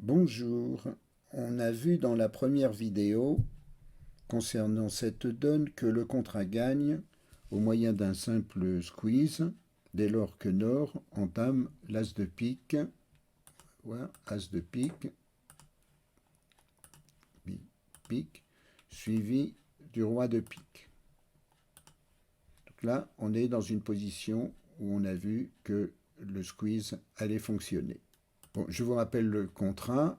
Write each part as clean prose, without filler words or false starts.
Bonjour, on a vu dans la première vidéo concernant cette donne que le contrat gagne au moyen d'un simple squeeze dès lors que Nord entame l'as de pique, voilà, as de pique, pique, suivi du roi de pique. Donc là, on est dans une position où on a vu que le squeeze allait fonctionner. Bon, je vous rappelle le contrat.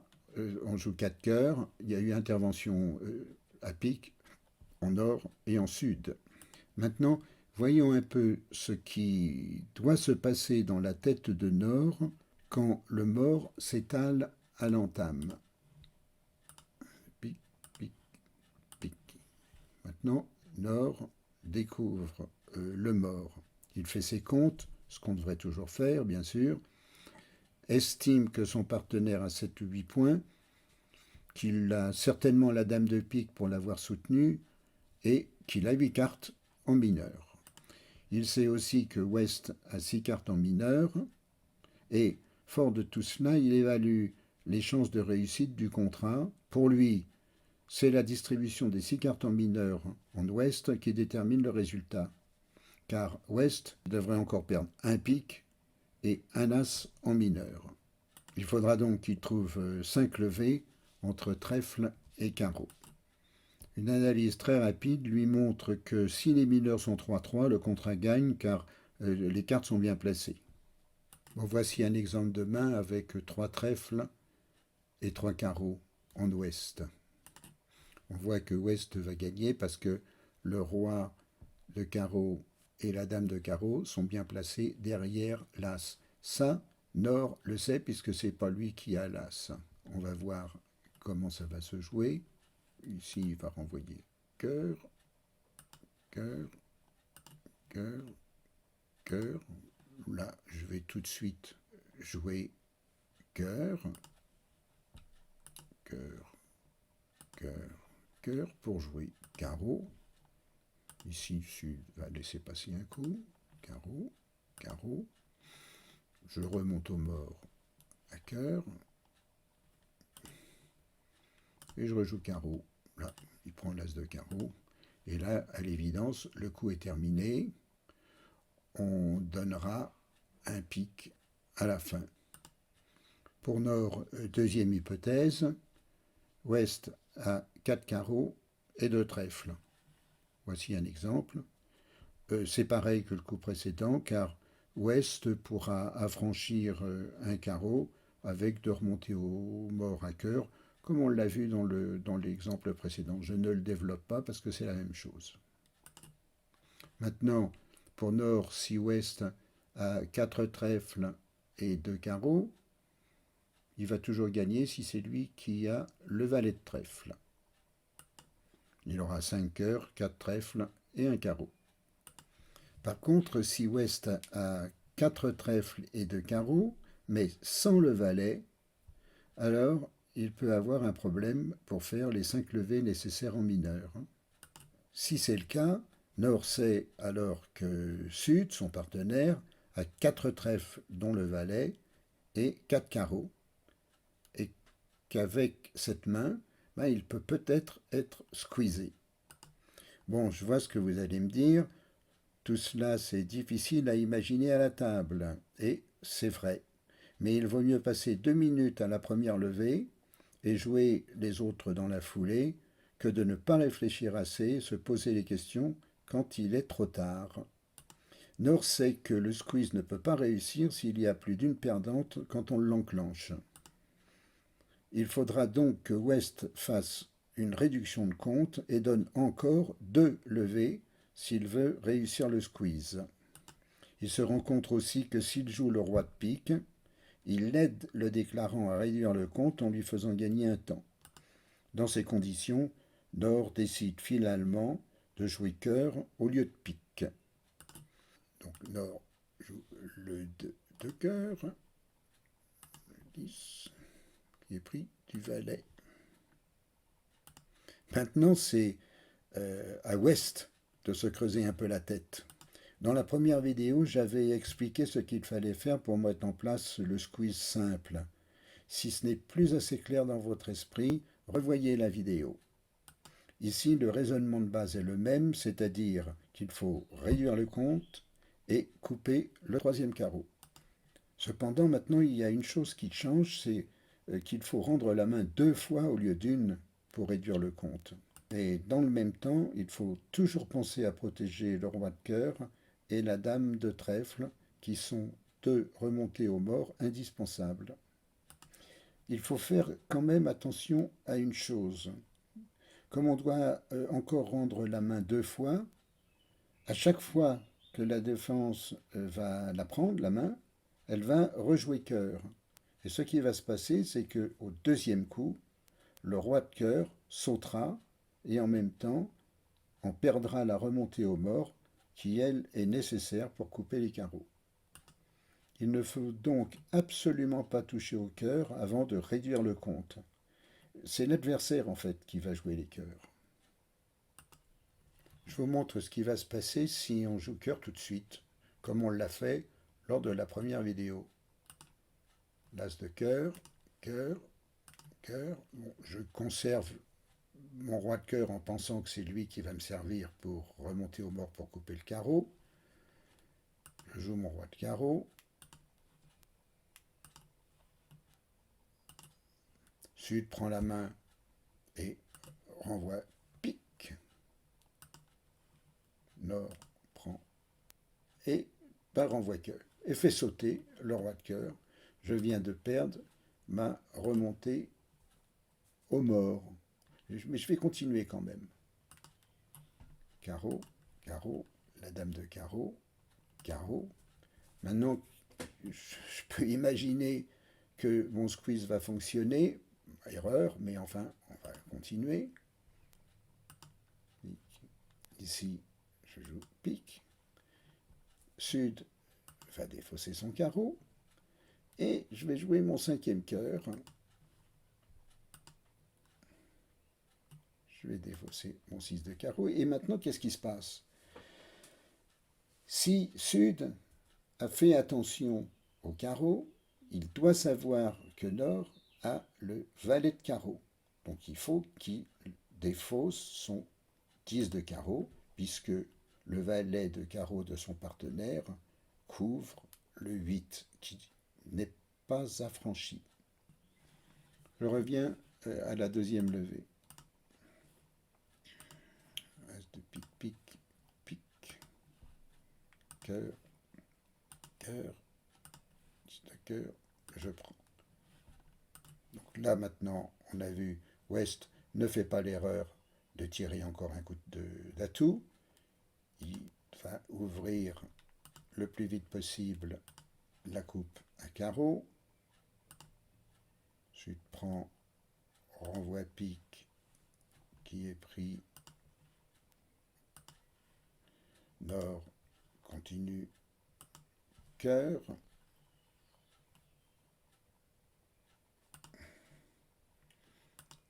On joue 4 cœurs. Il y a eu intervention à pique en nord et en sud. Maintenant, voyons un peu ce qui doit se passer dans la tête de Nord quand le mort s'étale à l'entame. Pique, pique, pique. Maintenant, Nord découvre le mort. Il fait ses comptes, ce qu'on devrait toujours faire, bien sûr, estime que son partenaire a 7 ou 8 points, qu'il a certainement la dame de pique pour l'avoir soutenu et qu'il a 8 cartes en mineur. Il sait aussi que West a 6 cartes en mineur et, fort de tout cela, il évalue les chances de réussite du contrat. Pour lui, c'est la distribution des 6 cartes en mineur en West qui détermine le résultat, car West devrait encore perdre un pique et un as en mineur. Il faudra donc qu'il trouve 5 levées entre trèfle et carreau. Une analyse très rapide lui montre que si les mineurs sont 3-3, le contrat gagne car les cartes sont bien placées. Bon, voici un exemple de main avec 3 trèfles et 3 carreaux en ouest. On voit que Ouest va gagner parce que le roi de carreau et la dame de carreau sont bien placés derrière l'as. Ça, Nord le sait puisque c'est pas lui qui a l'as. On va voir comment ça va se jouer. Ici, il va renvoyer cœur, cœur, cœur, cœur. Là, je vais tout de suite jouer cœur, cœur, cœur, cœur pour jouer carreau. Ici, Sud va laisser passer un coup. Carreau, carreau. Je remonte au mort à cœur. Et je rejoue carreau. Là, il prend l'as de carreau. Et là, à l'évidence, le coup est terminé. On donnera un pique à la fin. Pour Nord, deuxième hypothèse, Ouest a 4 carreaux et 2 trèfles. Voici un exemple. C'est pareil que le coup précédent, car Ouest pourra affranchir un carreau avec de remonter au mort à cœur, comme on l'a vu dans l'exemple précédent. Je ne le développe pas parce que c'est la même chose. Maintenant, pour Nord, si Ouest a 4 trèfles et 2 carreaux, il va toujours gagner si c'est lui qui a le valet de trèfle. Il aura 5 cœurs, 4 trèfles et un carreau. Par contre, si Ouest a 4 trèfles et 2 carreaux, mais sans le valet, alors il peut avoir un problème pour faire les 5 levées nécessaires en mineur. Si c'est le cas, Nord sait alors que Sud, son partenaire, a 4 trèfles dont le valet et 4 carreaux, et qu'avec cette main, il peut peut-être être squeezé. Bon, je vois ce que vous allez me dire. Tout cela, c'est difficile à imaginer à la table. Et c'est vrai. Mais il vaut mieux passer 2 minutes à la première levée et jouer les autres dans la foulée que de ne pas réfléchir assez, se poser les questions quand il est trop tard. Nord sait que le squeeze ne peut pas réussir s'il y a plus d'une perdante quand on l'enclenche. Il faudra donc que West fasse une réduction de compte et donne encore 2 levées s'il veut réussir le squeeze. Il se rend compte aussi que s'il joue le roi de pique, il aide le déclarant à réduire le compte en lui faisant gagner un temps. Dans ces conditions, Nord décide finalement de jouer cœur au lieu de pique. Donc Nord joue le 2 de cœur, le 10, qui est pris du valet. Maintenant, c'est à Ouest de se creuser un peu la tête. Dans la première vidéo, j'avais expliqué ce qu'il fallait faire pour mettre en place le squeeze simple. Si ce n'est plus assez clair dans votre esprit, revoyez la vidéo. Ici, le raisonnement de base est le même, c'est-à-dire qu'il faut réduire le compte et couper le troisième carreau. Cependant, maintenant, il y a une chose qui change, c'est qu'il faut rendre la main 2 fois au lieu d'une pour réduire le compte. Et dans le même temps, il faut toujours penser à protéger le roi de cœur et la dame de trèfle, qui sont 2 remontées au mort indispensables. Il faut faire quand même attention à une chose. Comme on doit encore rendre la main 2 fois, à chaque fois que la défense va la prendre, la main, elle va rejouer cœur. Et ce qui va se passer, c'est qu'au deuxième coup, le roi de cœur sautera et en même temps, on perdra la remontée au mort qui, elle, est nécessaire pour couper les carreaux. Il ne faut donc absolument pas toucher au cœur avant de réduire le compte. C'est l'adversaire, en fait, qui va jouer les cœurs. Je vous montre ce qui va se passer si on joue cœur tout de suite, comme on l'a fait lors de la première vidéo. L'as de cœur, cœur, cœur. Bon, je conserve mon roi de cœur en pensant que c'est lui qui va me servir pour remonter au mort pour couper le carreau. Je joue mon roi de carreau. Sud prend la main et renvoie pique. Nord prend et renvoie cœur. Et fait sauter le roi de cœur. Je viens de perdre ma remontée au mort. Mais je vais continuer quand même. Carreau, carreau, la dame de carreau, carreau. Maintenant, je peux imaginer que mon squeeze va fonctionner. Erreur, mais enfin, on va continuer. Ici, je joue pique. Sud va défausser son carreau. Et je vais jouer mon cinquième cœur. Je vais défausser mon 6 de carreau. Et maintenant, qu'est-ce qui se passe? Si Sud a fait attention au carreau, il doit savoir que Nord a le valet de carreau. Donc il faut qu'il défausse son 10 de carreau, puisque le valet de carreau de son partenaire couvre le 8, qui n'est pas affranchi. Je reviens à la deuxième levée. As de pique, pique, pique, cœur, cœur, 10 de cœur, je prends. Donc là maintenant, on a vu, Ouest ne fait pas l'erreur de tirer encore un coup d'atout. Il va ouvrir le plus vite possible la coupe à carreau. Ensuite prend, renvoie pique qui est pris. Nord continue cœur.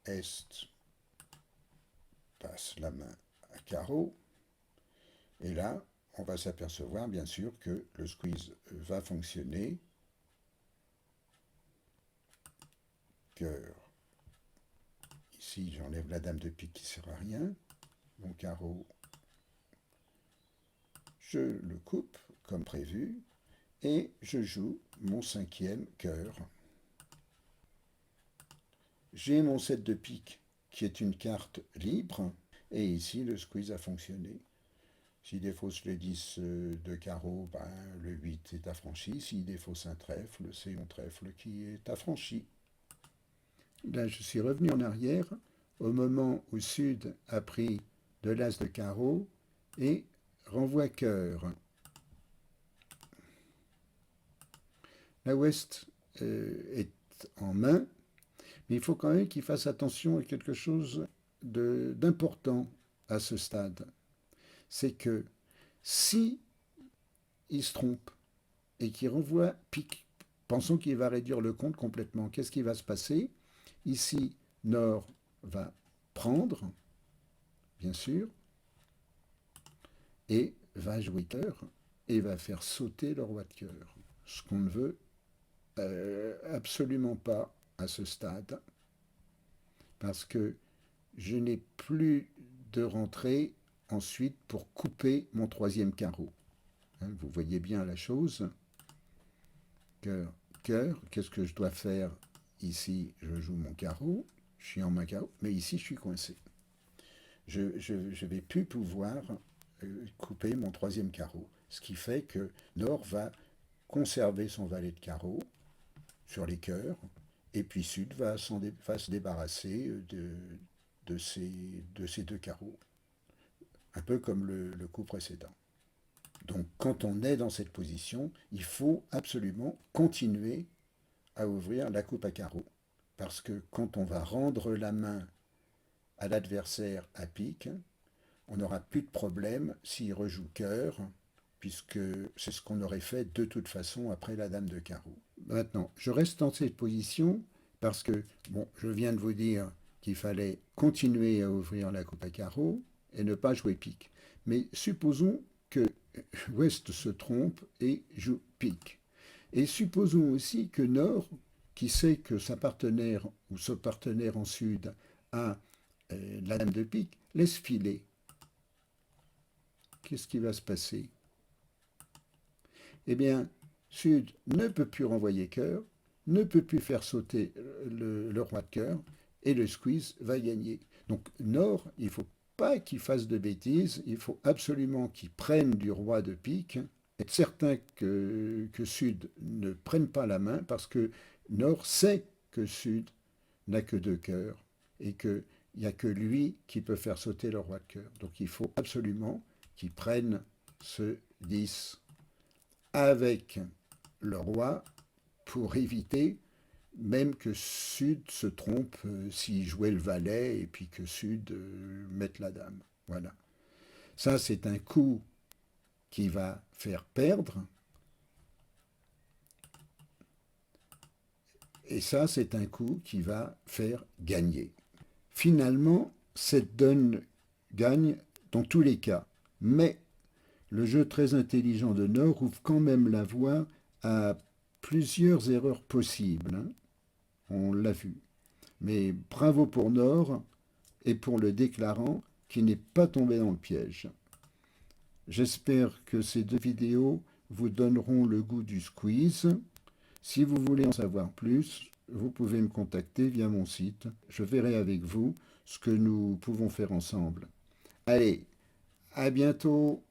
Est passe la main à carreau. Et là, on va s'apercevoir bien sûr que le squeeze va fonctionner. Cœur. Ici, j'enlève la dame de pique qui ne sert à rien. Mon carreau, je le coupe comme prévu. Et je joue mon cinquième cœur. J'ai mon 7 de pique qui est une carte libre. Et ici, le squeeze a fonctionné. S'il défausse le 10 de carreau, ben, le 8 est affranchi. S'il défausse un trèfle, c'est mon trèfle qui est affranchi. Là, je suis revenu en arrière au moment où Sud a pris de l'as de carreau et renvoie cœur. La Ouest est en main, mais il faut quand même qu'il fasse attention à quelque chose d'important à ce stade. C'est que si il se trompe et qu'il renvoie pique, pensons qu'il va réduire le compte complètement, qu'est-ce qui va se passer? Ici, Nord va prendre, bien sûr, et va jouer cœur, et va faire sauter le roi de cœur. Ce qu'on ne veut absolument pas à ce stade, parce que je n'ai plus de rentrée ensuite pour couper mon troisième carreau. Hein, vous voyez bien la chose. Cœur, cœur, qu'est-ce que je dois faire ici? Je joue mon carreau, je suis en main carreau, mais ici je suis coincé. Je ne vais plus pouvoir couper mon troisième carreau, ce qui fait que Nord va conserver son valet de carreau sur les cœurs, et puis Sud va se débarrasser de ces deux carreaux, un peu comme le coup précédent. Donc quand on est dans cette position, il faut absolument continuer à ouvrir la coupe à carreaux. Parce que quand on va rendre la main à l'adversaire à pique, on n'aura plus de problème s'il rejoue cœur, puisque c'est ce qu'on aurait fait de toute façon après la dame de carreau. Maintenant, je reste dans cette position parce que, bon, je viens de vous dire qu'il fallait continuer à ouvrir la coupe à carreaux et ne pas jouer pique. Mais supposons que Ouest se trompe et joue pique. Et supposons aussi que Nord, qui sait que sa partenaire ou ce partenaire en Sud a la dame de pique, laisse filer. Qu'est-ce qui va se passer? Eh bien, Sud ne peut plus renvoyer cœur, ne peut plus faire sauter le roi de cœur, et le squeeze va gagner. Donc Nord, il ne faut pas qu'il fasse de bêtises, il faut absolument qu'il prenne du roi de pique, être certain que Sud ne prenne pas la main, parce que Nord sait que Sud n'a que deux cœurs, et qu'il n'y a que lui qui peut faire sauter le roi de cœur. Donc il faut absolument qu'il prenne ce 10 avec le roi pour éviter même que Sud se trompe s'il jouait le valet et puis que Sud mette la dame. Voilà. Ça, c'est un coup qui va faire perdre. Et ça, c'est un coup qui va faire gagner. Finalement, cette donne gagne dans tous les cas. Mais le jeu très intelligent de Nord ouvre quand même la voie à plusieurs erreurs possibles. Hein. On l'a vu. Mais bravo pour Nord et pour le déclarant qui n'est pas tombé dans le piège. J'espère que ces deux vidéos vous donneront le goût du squeeze. Si vous voulez en savoir plus, vous pouvez me contacter via mon site. Je verrai avec vous ce que nous pouvons faire ensemble. Allez, à bientôt!